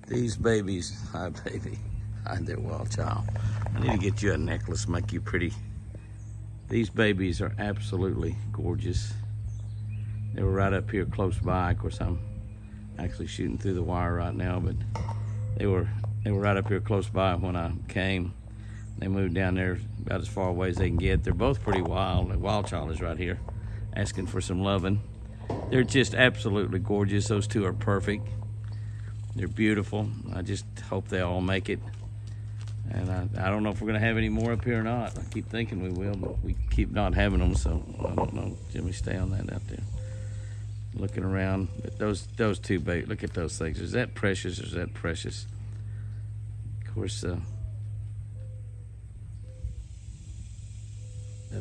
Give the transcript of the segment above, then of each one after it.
These babies, hi baby, hi there, wild child. I need to get you a necklace, make you pretty. These babies are absolutely gorgeous. They were right up here close by. Of course, I'm actually shooting through the wire right now, but they were right up here close by when I came. They moved down there about as far away as they can get. They're both pretty wild. The wild child is right here asking for some loving. They're just absolutely gorgeous. Those two are perfect. They're beautiful. I just hope they all make it. And I don't know if we're going to have any more up here or not. I keep thinking we will, but we keep not having them, so I don't know. Jimmy, stay on that out there. Looking around. But those two babies, look at those things. Is that precious or is that precious? Of course, that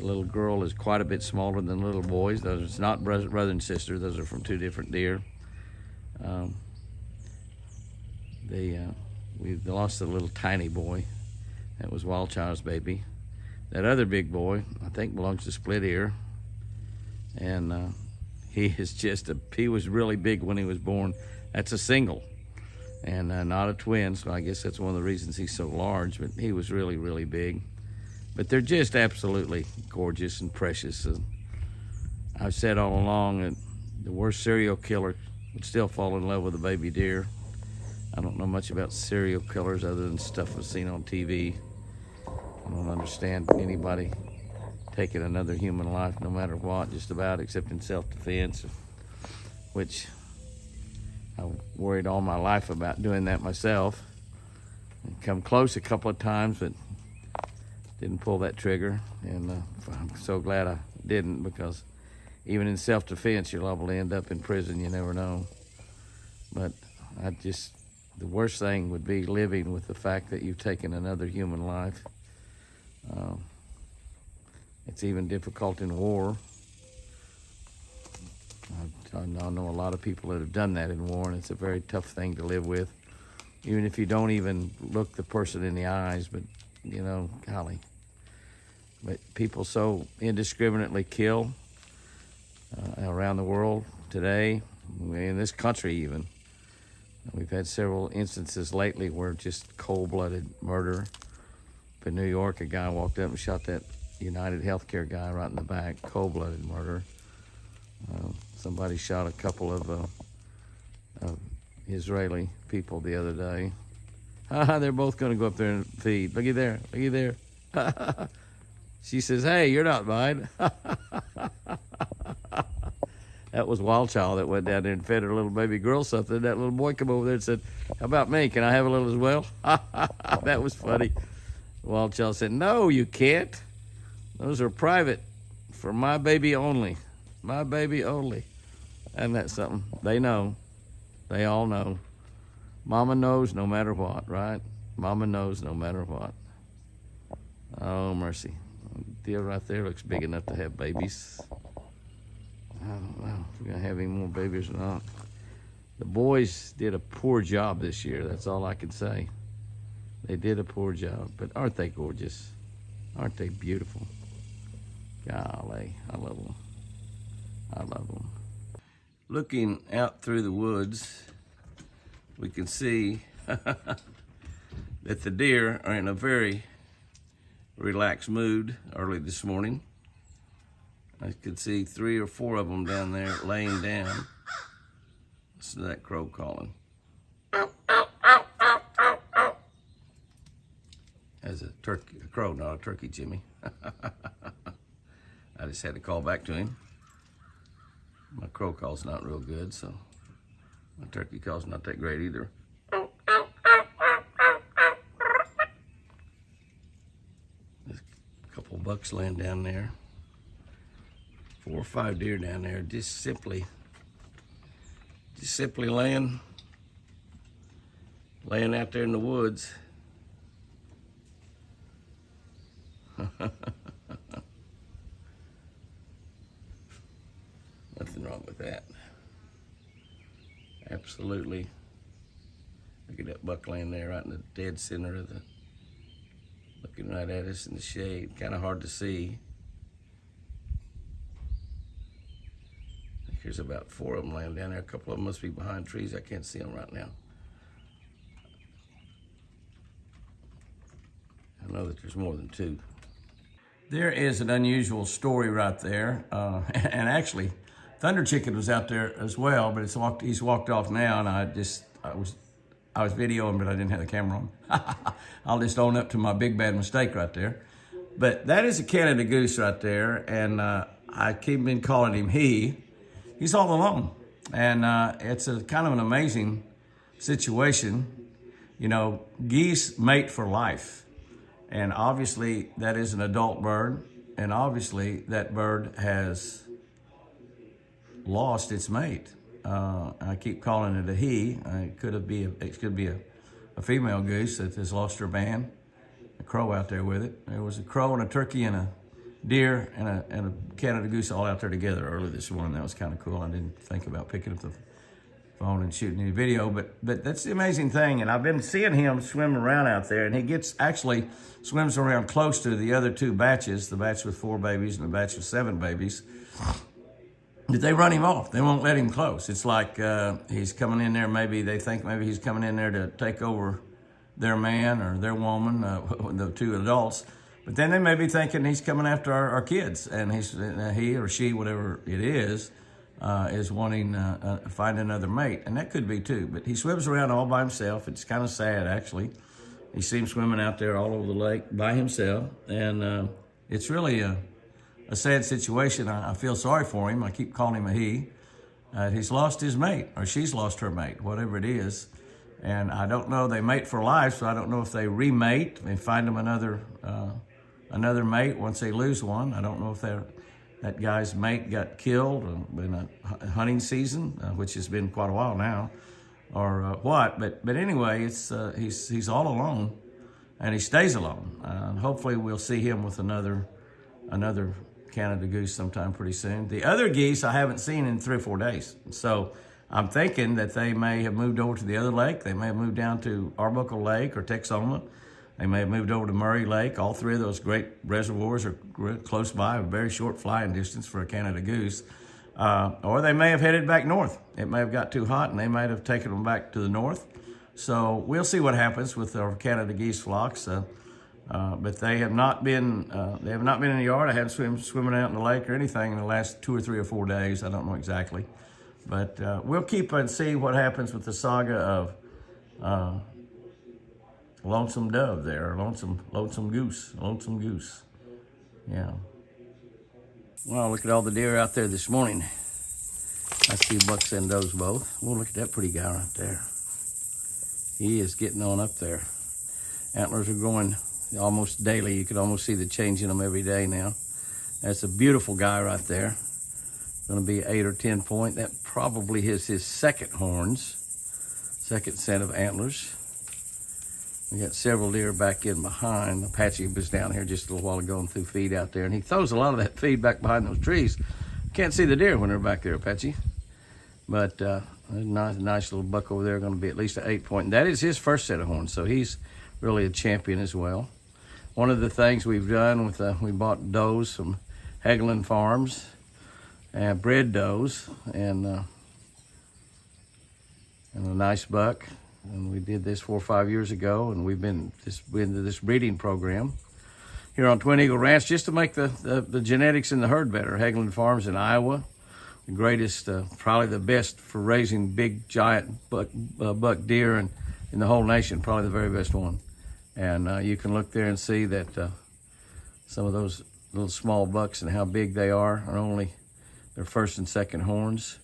little girl is quite a bit smaller than the little boys. Those are not brother and sister. Those are from two different deer. We lost a little tiny boy. That was Wild Child's baby. That other big boy, I think, belongs to Split Ear. And he was really big when he was born. That's a single and not a twin, so I guess that's one of the reasons he's so large, but he was really, really big. But they're just absolutely gorgeous and precious. I've said all along that the worst serial killer would still fall in love with a baby deer. I don't know much about serial killers other than stuff I've seen on TV. I don't understand anybody taking another human life, no matter what, just about, except in self-defense, which I worried all my life about doing that myself. I come close a couple of times, but didn't pull that trigger, and I'm so glad I didn't, because even in self-defense, you're liable to end up in prison. You never know. But the worst thing would be living with the fact that you've taken another human life. It's even difficult in war. I know a lot of people that have done that in war, and it's a very tough thing to live with, even if you don't even look the person in the eyes. But, you know, golly. But people so indiscriminately kill around the world today, in this country even. We've had several instances lately where just cold-blooded murder. Up in New York, a guy walked up and shot that United Healthcare guy right in the back. Cold-blooded murder. Somebody shot a couple of Israeli people the other day. They're both going to go up there and feed. Looky there. Looky there. She says, "Hey, you're not mine." That was Wild Child that went down there and fed her little baby girl something. That little boy came over there and said, "How about me? Can I have a little as well?" That was funny. Wild Child said, "No, you can't. Those are private for my baby only. My baby only." And that's something. They know. They all know. Mama knows no matter what, right? Mama knows no matter what. Oh, mercy. Deer right there looks big enough to have babies. I don't know if we're going to have any more babies or not. The boys did a poor job this year. That's all I can say. They did a poor job. But aren't they gorgeous? Aren't they beautiful? Golly, I love them. I love them. Looking out through the woods, we can see that the deer are in a very relaxed mood early this morning. I could see 3 or 4 of them down there laying down. Listen to that crow calling. That's a crow, not a turkey, Jimmy. I just had to call back to him. My crow call's not real good, so my turkey call's not that great either. There's a couple bucks laying down there. 4 or 5 deer down there, just simply laying out there in the woods. Nothing wrong with that. Absolutely. Look at that buck laying there right in the dead center of the, looking right at us in the shade. Kind of hard to see. There's about 4 of them laying down there. A couple of them must be behind trees. I can't see them right now. like there's more than two. There is an unusual story right there. And actually, Thunder Chicken was out there as well, but he's walked off now, and I was videoing, but I didn't have the camera on. I'll just own up to my big bad mistake right there. But that is a Canada goose right there, and I keep been calling him he. He's all alone, and it's a kind of an amazing situation. You know, geese mate for life, and obviously that is an adult bird, and obviously that bird has lost its mate. I keep calling it a he. It could be a female goose that has lost her band. A crow out there with it. There was a crow and a turkey and a deer and a Canada goose all out there together early this morning. That was kind of cool. I didn't think about picking up the phone and shooting any video, but that's the amazing thing. And I've been seeing him swimming around out there, and he actually swims around close to the other two batches, the batch with 4 babies and the batch with 7 babies. But they run him off. They won't let him close. It's like he's coming in there. Maybe they think maybe he's coming in there to take over their man or their woman, the two adults. But then they may be thinking he's coming after our kids, and he or she, whatever it is wanting to find another mate. And that could be too. But he swims around all by himself. It's kind of sad, actually. You see him swimming out there all over the lake by himself. And it's really a sad situation. I feel sorry for him. I keep calling him a he. He's lost his mate, or she's lost her mate, whatever it is. And I don't know, they mate for life, so I don't know if they remate and find them another mate once they lose one. I don't know if that guy's mate got killed in a hunting season, which has been quite a while now, or what. But anyway, it's he's all alone, and he stays alone. Hopefully we'll see him with another Canada goose sometime pretty soon. The other geese I haven't seen in 3 or 4 days. So I'm thinking that they may have moved over to the other lake. They may have moved down to Arbuckle Lake or Texoma. They may have moved over to Murray Lake. All 3 of those great reservoirs are close by, a very short flying distance for a Canada goose. Or they may have headed back north. It may have got too hot, and they might have taken them back to the north. So we'll see what happens with our Canada geese flocks. But they have not been in the yard. I haven't swimming out in the lake or anything in the last 2 or 3 or 4 days. I don't know exactly. But we'll keep and see what happens with the saga of Lonesome Dove there, Lonesome Goose. Yeah. Well, look at all the deer out there this morning. I see bucks and does both. Well, look at that pretty guy right there. He is getting on up there. Antlers are growing almost daily. You can almost see the change in them every day now. That's a beautiful guy right there. Going to be 8 or 10 point. That probably is his second set of antlers. We got several deer back in behind. Apache was down here just a little while ago and threw feed out there, and he throws a lot of that feed back behind those trees. Can't see the deer when they're back there, Apache. But nice little buck over there, going to be at least an 8 point. And that is his first set of horns, so he's really a champion as well. One of the things we've done with we bought does from Hagelin Farms, and bred does, and a nice buck. And we did this 4 or 5 years ago, and we've been into this breeding program here on Twin Eagle Ranch just to make the genetics in the herd better. Hagelin Farms in Iowa, the greatest, probably the best for raising big, giant buck deer in the whole nation, probably the very best one. And you can look there and see that some of those little small bucks and how big they are only their first and second horns.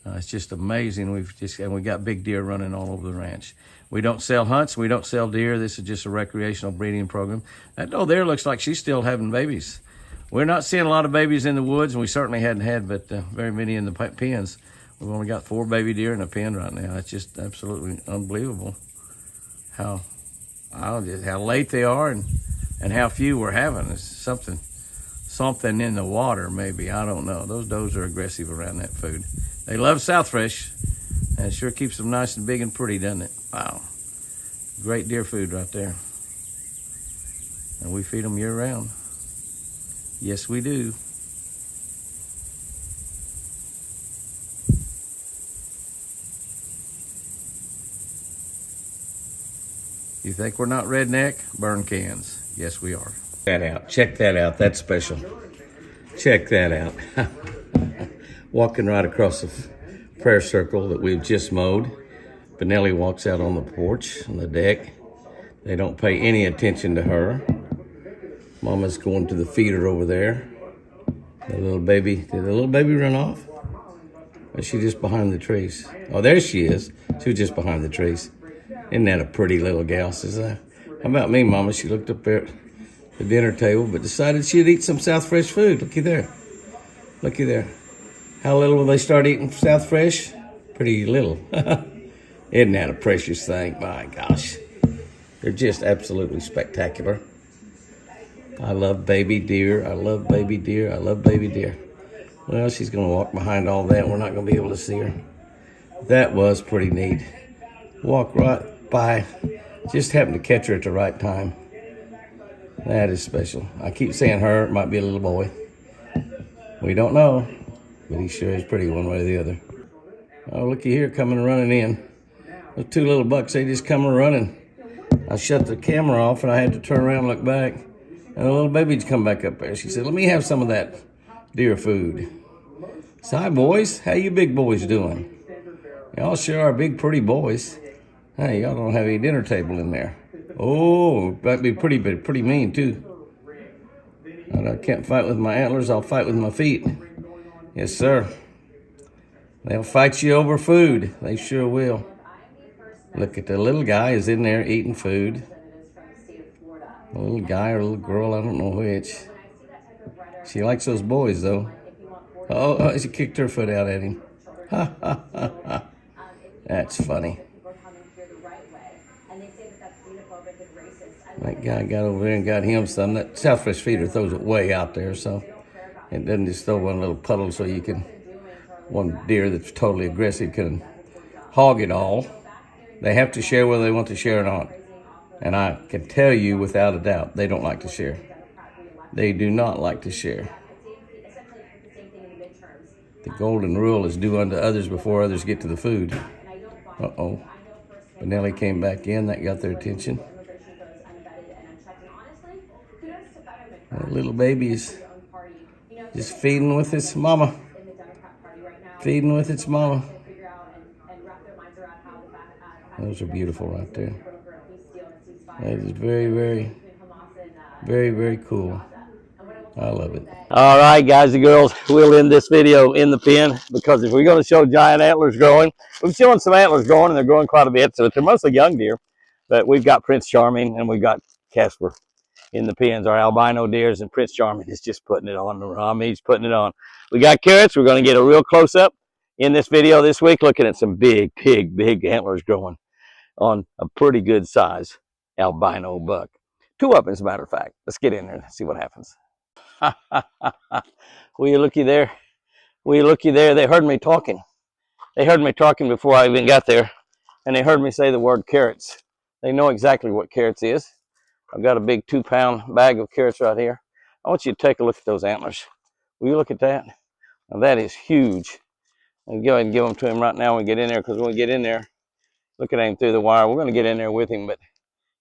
It's just amazing. We got big deer running all over the ranch. We don't sell hunts. We don't sell deer. This is just a recreational breeding program. That doe there looks like she's still having babies. We're not seeing a lot of babies in the woods, and we certainly hadn't had but very many in the pens. We've only got 4 baby deer in a pen right now. It's just absolutely unbelievable how late they are and how few we're having. It's something in the water, maybe. I don't know. Those does are aggressive around that food. They love South Fresh, and it sure keeps them nice and big and pretty, doesn't it? Wow. Great deer food right there. And we feed them year round. Yes, we do. You think we're not redneck? Burn cans. Yes, we are. That out. Check that out. That's special. Check that out. Walking right across the prayer circle that we've just mowed. Benelli walks out on the porch, on the deck. They don't pay any attention to her. Mama's going to the feeder over there. The little baby, did the little baby run off? Or is she just behind the trees? Oh, there she is. She was just behind the trees. Isn't that a pretty little gal? Says, how about me, Mama? She looked up there at the dinner table, but decided she'd eat some South Fresh food. Looky there. Looky there. How little will they start eating South Fresh? Pretty little. Isn't that a precious thing? My gosh. They're just absolutely spectacular. I love baby deer. I love baby deer. I love baby deer. Well, she's going to walk behind all that. We're not going to be able to see her. That was pretty neat. Walk right by. Just happened to catch her at the right time. That is special. I keep saying her. It might be a little boy. We don't know. But he sure is pretty one way or the other. Oh, looky here, coming running in. Those two little bucks, they just come running. I shut the camera off and I had to turn around and look back. And the little baby'd come back up there. She said, let me have some of that deer food. So, hi, boys. How you big boys doing? Y'all sure are big, pretty boys. Hey, y'all don't have any dinner table in there. Oh, that'd be pretty mean, too. I can't fight with my antlers. I'll fight with my feet. Yes, sir. They'll fight you over food. They sure will. Look at the little guy is in there eating food. A little guy or a little girl, I don't know which. She likes those boys, though. Oh, she kicked her foot out at him. Ha, ha, ha, ha. That's funny. That guy got over there and got him some. That South Fresh feeder throws it way out there, so it doesn't just throw one little puddle so you can, one deer that's totally aggressive can hog it all. They have to share whether they want to share or not. And I can tell you without a doubt, they don't like to share. They do not like to share. The golden rule is do unto others before others get to the food. Uh-oh. Benelli came back in. That got their attention. That little baby is just feeding with its mama. Feeding with its mama. Those are beautiful right there. That is very, very, very, very cool. I love it. All right, guys and girls, we'll end this video in the pen because if we're going to show giant antlers growing, we've shown some antlers growing and they're growing quite a bit. So they're mostly young deer, but we've got Prince Charming and we've got Casper in the pens, our albino deers, and Prince Charming is just putting it on. He's putting it on. We got carrots. We're going to get a real close up in this video this week, looking at some big antlers growing on a pretty good size albino buck. 2 up, as a matter of fact. Let's get in there and see what happens. Will you looky there? Will you looky there? They heard me talking. They heard me talking before I even got there, and they heard me say the word carrots. They know exactly what carrots is. I've got a big 2-pound bag of carrots right here. I want you to take a look at those antlers. Will you look at that? Now that is huge. I'll go ahead and give them to him right now when we get in there, because when we get in there, look at him through the wire. We're going to get in there with him, but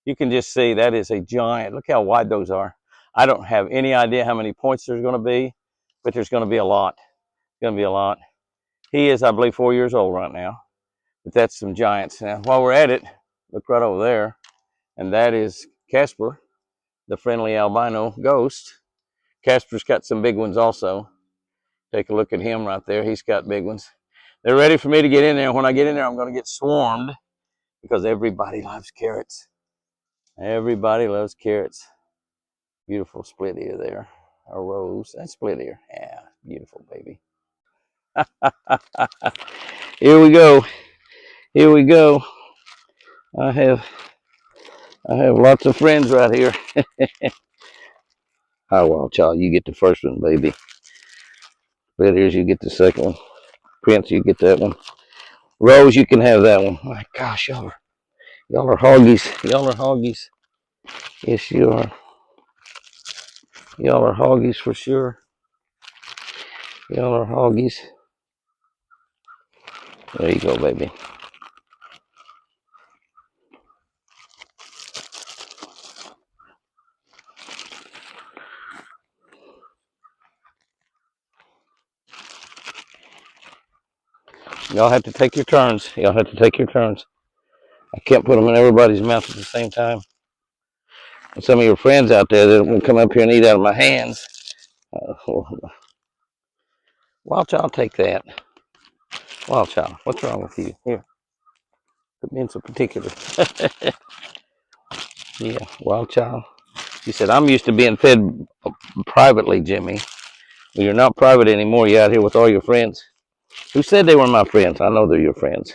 you can just see that is a giant. Look how wide those are. I don't have any idea how many points there's going to be, but there's going to be a lot. It's going to be a lot. He is, I believe, 4 years old right now, but that's some giants. Now, while we're at it, look right over there, and that is Casper, the friendly albino ghost. Casper's got some big ones also. Take a look at him right there. He's got big ones. They're ready for me to get in there. When I get in there, I'm going to get swarmed because everybody loves carrots. Everybody loves carrots. Beautiful split ear there. A rose. That's split ear. Yeah, beautiful baby. Here we go. Here we go. I have lots of friends right here. Hi, Wild Child. You get the first one, baby. Split ears, you get the second one. Prince, you get that one. Rose, you can have that one. My gosh, y'all are hoggies. Y'all are hoggies. Yes, you are. Y'all are hoggies for sure. Y'all are hoggies. There you go, baby. Y'all have to take your turns. Y'all have to take your turns. I can't put them in everybody's mouth at the same time. And some of your friends out there that will come up here and eat out of my hands. Wild child, take that. Wild child, what's wrong with you? Here, put me in some particular. Yeah, wild child. She said, I'm used to being fed privately, Jimmy. Well, you're not private anymore. You're out here with all your friends. Who said they were my friends? I know they're your friends.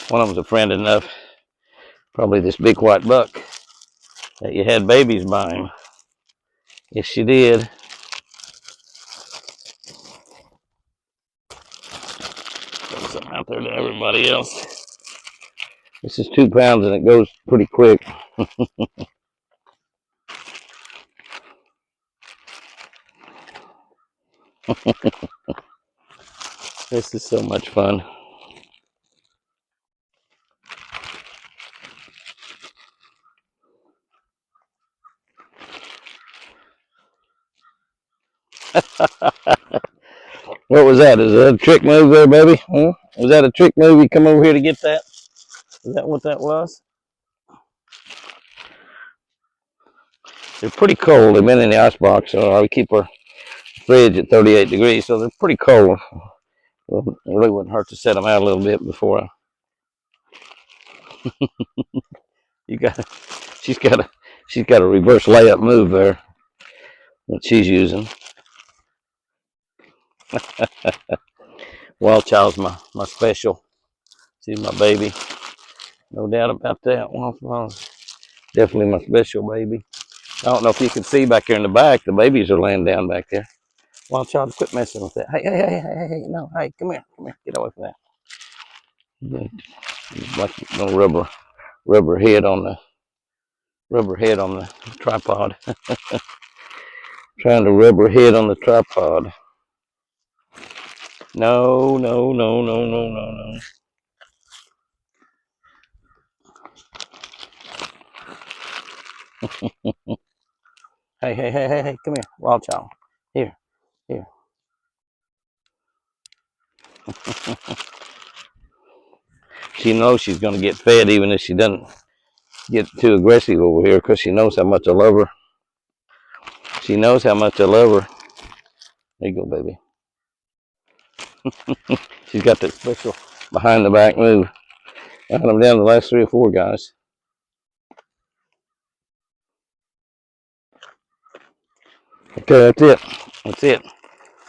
One of them's a friend enough. Probably this big white buck that you had babies by him. Yes, she did. Put something out there to everybody else. This is 2 pounds and it goes pretty quick. This is so much fun. What was that? Is that a trick move there, baby? Huh? Was that a trick move? You come over here to get that? Is that what that was? They're pretty cold. They've been in the ice box, so I keep our fridge at 38 degrees, so they're pretty cold. Well, it really wouldn't hurt to set them out a little bit before I. You got, she's got a reverse layup move there that she's using. Wild Child's my special. She's my baby. No doubt about that. Wild Child's definitely my special baby. I don't know if you can see back here in the back. The babies are laying down back there. Wild Child, quit messing with that. Hey, no, hey, come here, get away from that. Like no rubber head on the tripod. Trying to rub her head on the tripod. No. Hey, come here, Wild Child. Here. She knows she's going to get fed even if she doesn't get too aggressive over here because she knows how much I love her. She knows how much I love her. There you go, baby. She's got that special behind the back move. I had them down to the last 3 or 4 guys. Okay,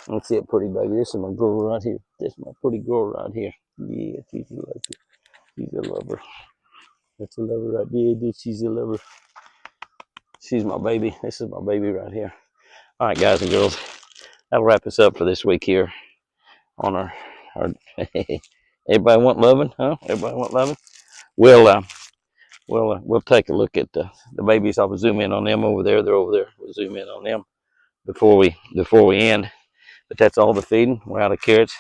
That's it, pretty baby. This is my girl right here. This is my pretty girl right here. Yeah, she's a lover. She's a lover. That's a lover right there. She's a lover. She's my baby. This is my baby right here. All right, guys and girls. That'll wrap us up for this week here on our everybody want loving, huh? Everybody want loving. We'll take a look at the babies. I'll zoom in on them over there. They're over there. We'll zoom in on them before we end. But that's all the feeding. We're out of carrots.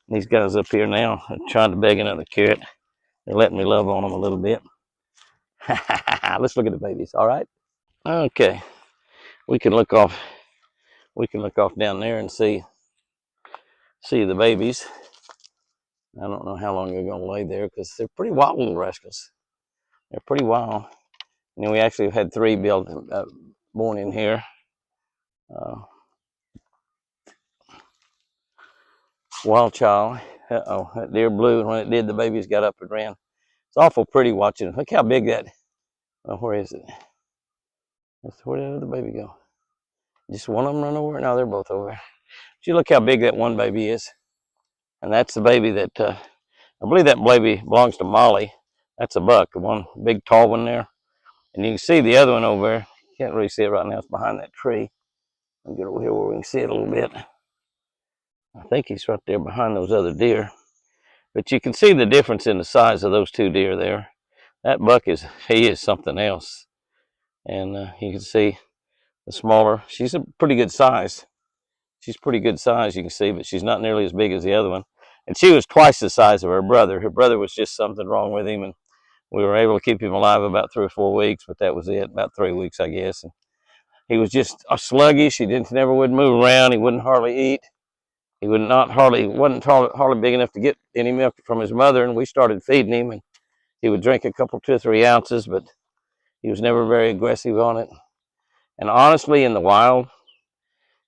These guys up here now are trying to beg another carrot. They're letting me love on them a little bit. Let's look at the babies. All right. Okay. We can look off down there and see the babies. I don't know how long they're going to lay there because they're pretty wild little rascals. They're pretty wild. And we actually had 3 born in here. Wild Child. That deer blew, and when it did, the babies got up and ran. It's awful pretty watching. Look how big that. Oh, where is it? Where did the baby go? Just one of them run over? No, they're both over. But you look how big that one baby is. And that's the baby that, I believe that baby belongs to Molly. That's a buck, the one big tall one there. And you can see the other one over there. You can't really see it right now. It's behind that tree. I'll get over here where we can see it a little bit. I think he's right there behind those other deer. But you can see the difference in the size of those 2 deer there. That buck he is something else. And you can see the smaller. She's a pretty good size. She's pretty good size, you can see, but she's not nearly as big as the other one. And she was twice the size of her brother. Her brother was just something wrong with him, and we were able to keep him alive about 3 or 4 weeks, but that was it, about 3 weeks, I guess. And he was just sluggish. He never would move around. He wouldn't hardly eat. he wasn't hardly big enough to get any milk from his mother, and we started feeding him, and he would drink a couple, 2 or 3 ounces, but he was never very aggressive on it. And honestly, in the wild,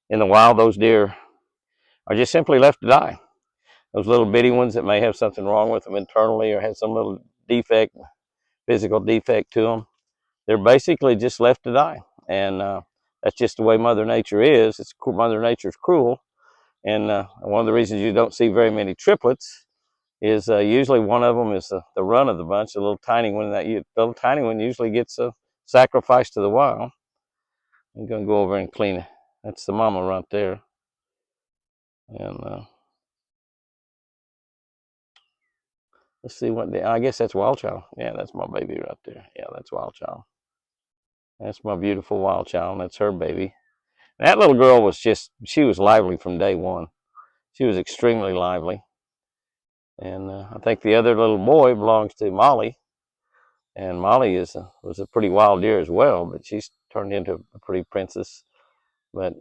those deer are just simply left to die. Those little bitty ones that may have something wrong with them internally or have some little defect, physical defect to them, they're basically just left to die. And that's just the way Mother Nature is. Mother Nature's cruel. And one of the reasons you don't see very many triplets is usually one of them is the run of the bunch. The little tiny one usually gets sacrificed to the wild. I'm going to go over and clean it. That's the mama right there. And let's see I guess that's wild child. Yeah, that's my baby right there. Yeah, that's wild child. That's my beautiful wild child, and that's her baby. That little girl she was lively from day one. She was extremely lively. And I think the other little boy belongs to Molly. And Molly was a pretty wild deer as well, but she's turned into a pretty princess. But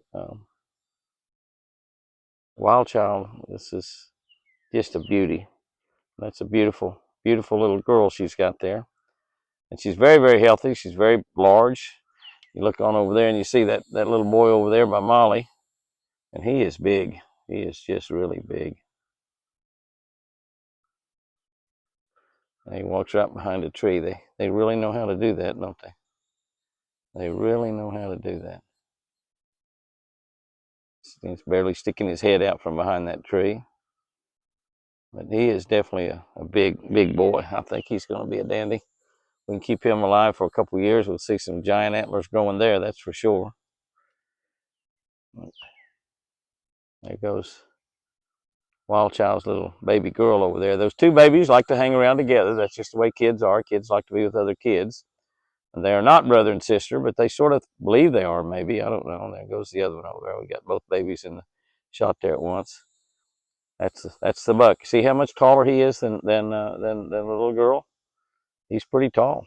wild child, this is just a beauty. That's a beautiful, beautiful little girl she's got there. And she's very, very healthy. She's very large. You look on over there and you see that little boy over there by Molly. And he is big. He is just really big. And he walks right behind a tree. They really know how to do that, don't they? They really know how to do that. He's barely sticking his head out from behind that tree. But he is definitely a big, big boy. I think he's going to be a dandy. We can keep him alive for a couple of years. We'll see some giant antlers growing there, that's for sure. There goes wild child's little baby girl over there. Those two babies like to hang around together. That's just the way kids are. Kids like to be with other kids. And they are not brother and sister, but they sort of believe they are, maybe. I don't know. There goes the other one over there. We got both babies in the shot there at once. That's the buck. See how much taller he is than the little girl? He's pretty tall.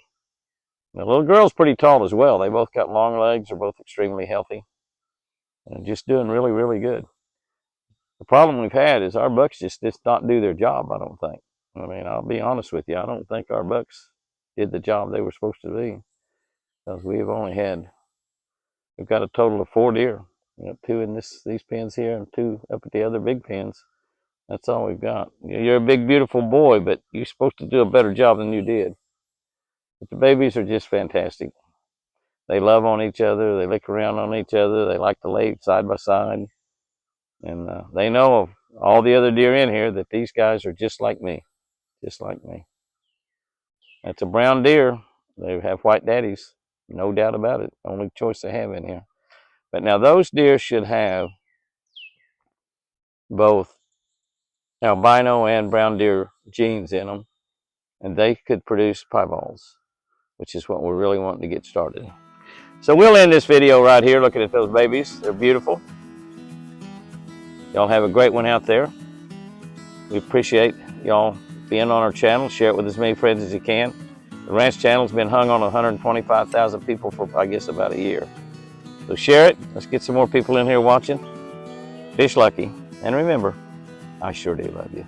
The little girl's pretty tall as well. They both got long legs. They're both extremely healthy. And just doing really, really good. The problem we've had is our bucks just not do their job, I don't think. I mean, I'll be honest with you. I don't think our bucks did the job they were supposed to be. Because we've got a total of 4 deer. We got 2 in these pens here and 2 up at the other big pens. That's all we've got. You're a big, beautiful boy, but you're supposed to do a better job than you did. But the babies are just fantastic. They love on each other. They lick around on each other. They like to lay side by side. And they know of all the other deer in here that these guys are just like me. Just like me. That's a brown deer. They have white daddies. No doubt about it. Only choice they have in here. But now those deer should have both albino and brown deer genes in them. And they could produce pieballs, which is what we're really wanting to get started. So we'll end this video right here looking at those babies. They're beautiful. Y'all have a great one out there. We appreciate y'all being on our channel. Share it with as many friends as you can. The ranch channel's been hung on 125,000 people for, I guess, about a year. So share it. Let's get some more people in here watching. Fish lucky. And remember, I sure do love you.